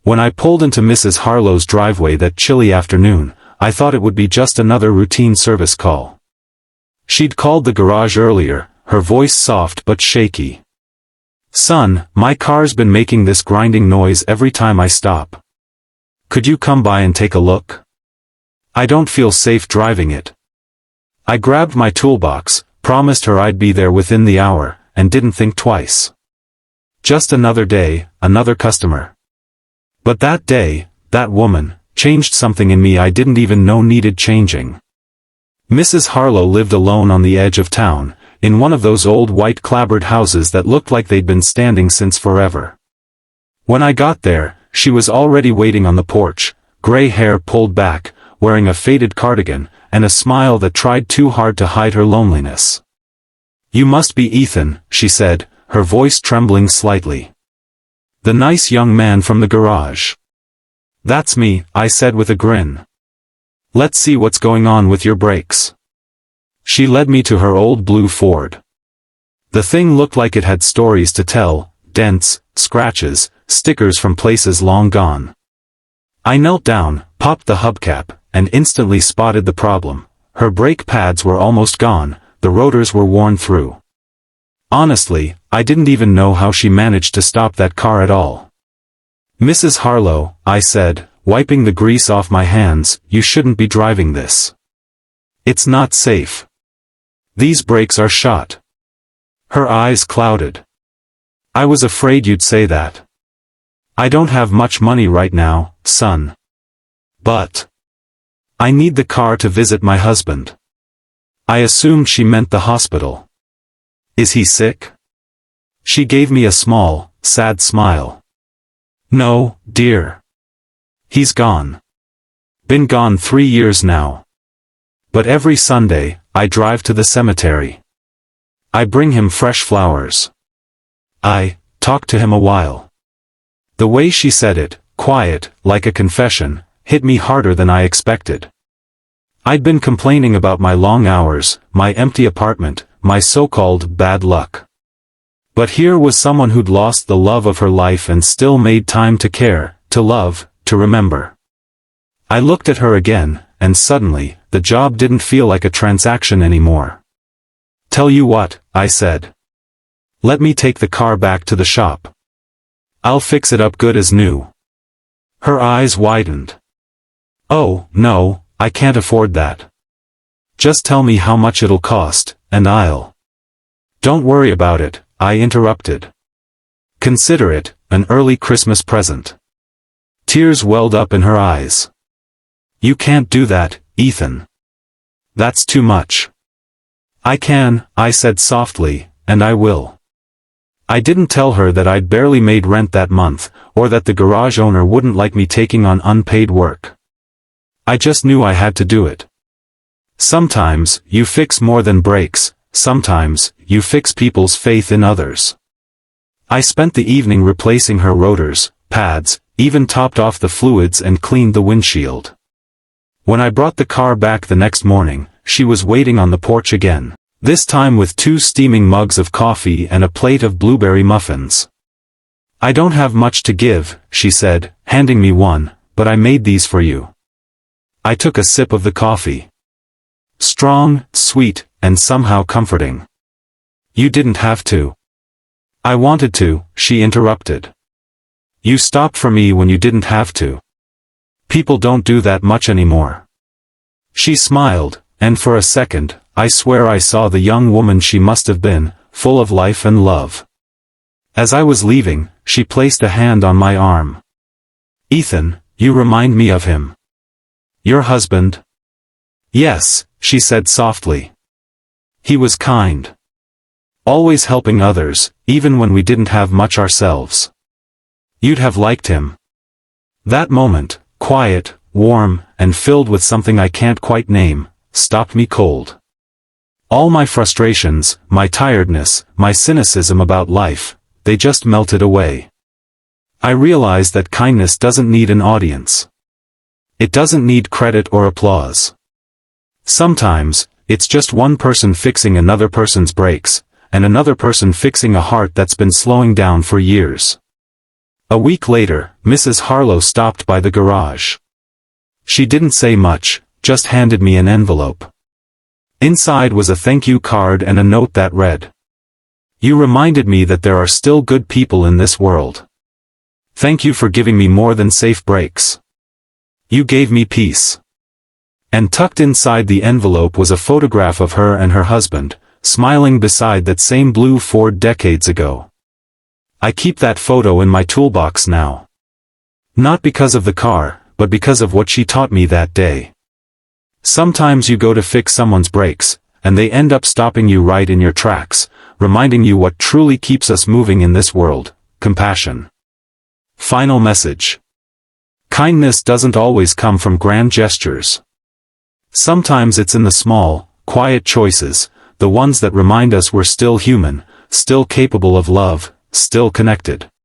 When I pulled into Mrs. Harlow's driveway that chilly afternoon, I thought it would be just another routine service call. She'd called the garage earlier, her voice soft but shaky. "Son, my car's been making this grinding noise every time I stop. Could you come by and take a look? I don't feel safe driving it." I grabbed my toolbox, promised her I'd be there within the hour, and didn't think twice. Just another day, another customer. But that day, that woman, changed something in me I didn't even know needed changing. Mrs. Harlow lived alone on the edge of town, in one of those old white clapboard houses that looked like they'd been standing since forever. When I got there, she was already waiting on the porch, gray hair pulled back, wearing a faded cardigan, and a smile that tried too hard to hide her loneliness. "You must be Ethan," she said, her voice trembling slightly. "The nice young man from the garage." "That's me," I said with a grin. "Let's see what's going on with your brakes." She led me to her old blue Ford. The thing looked like it had stories to tell, dents, scratches, stickers from places long gone. I knelt down, popped the hubcap, and instantly spotted the problem. Her brake pads were almost gone, the rotors were worn through. Honestly, I didn't even know how she managed to stop that car at all. "Mrs. Harlow," I said, wiping the grease off my hands, "you shouldn't be driving this. It's not safe. These brakes are shot." Her eyes clouded. "I was afraid you'd say that. I don't have much money right now, son. But I need the car to visit my husband." I assumed she meant the hospital. "Is he sick?" She gave me a small, sad smile. "No, dear. He's gone. Been gone 3 years now. But every Sunday, I drive to the cemetery. I bring him fresh flowers. I talk to him a while." The way she said it, quiet, like a confession, hit me harder than I expected. I'd been complaining about my long hours, my empty apartment, my so-called bad luck. But here was someone who'd lost the love of her life and still made time to care, to love, to remember. I looked at her again, and suddenly, the job didn't feel like a transaction anymore. "Tell you what," I said. "Let me take the car back to the shop. I'll fix it up good as new." Her eyes widened. "Oh, no, I can't afford that. Just tell me how much it'll cost, and I'll—" "Don't worry about it," I interrupted. "Consider it an early Christmas present." Tears welled up in her eyes. "You can't do that, Ethan. That's too much." "I can," I said softly, "and I will." I didn't tell her that I'd barely made rent that month, or that the garage owner wouldn't like me taking on unpaid work. I just knew I had to do it. Sometimes, you fix more than brakes, sometimes, you fix people's faith in others. I spent the evening replacing her rotors, pads, even topped off the fluids and cleaned the windshield. When I brought the car back the next morning, she was waiting on the porch again, this time with 2 steaming mugs of coffee and a plate of blueberry muffins. "I don't have much to give," she said, handing me one, "but I made these for you." I took a sip of the coffee. Strong, sweet, and somehow comforting. "You didn't have to." "I wanted to," she interrupted. "You stopped for me when you didn't have to. People don't do that much anymore." She smiled, and for a second, I swear I saw the young woman she must have been, full of life and love. As I was leaving, she placed a hand on my arm. "Ethan, you remind me of him." "Your husband?" "Yes," she said softly. "He was kind. Always helping others, even when we didn't have much ourselves. You'd have liked him." That moment, quiet, warm, and filled with something I can't quite name, stopped me cold. All my frustrations, my tiredness, my cynicism about life, they just melted away. I realized that kindness doesn't need an audience. It doesn't need credit or applause. Sometimes, it's just one person fixing another person's brakes, and another person fixing a heart that's been slowing down for years. A week later, Mrs. Harlow stopped by the garage. She didn't say much, just handed me an envelope. Inside was a thank you card and a note that read, "You reminded me that there are still good people in this world. Thank you for giving me more than safe breaks. You gave me peace." And tucked inside the envelope was a photograph of her and her husband, smiling beside that same blue Ford decades ago. I keep that photo in my toolbox now. Not because of the car, but because of what she taught me that day. Sometimes you go to fix someone's brakes, and they end up stopping you right in your tracks, reminding you what truly keeps us moving in this world: compassion. Final message. Kindness doesn't always come from grand gestures. Sometimes it's in the small, quiet choices, the ones that remind us we're still human, still capable of love, still connected.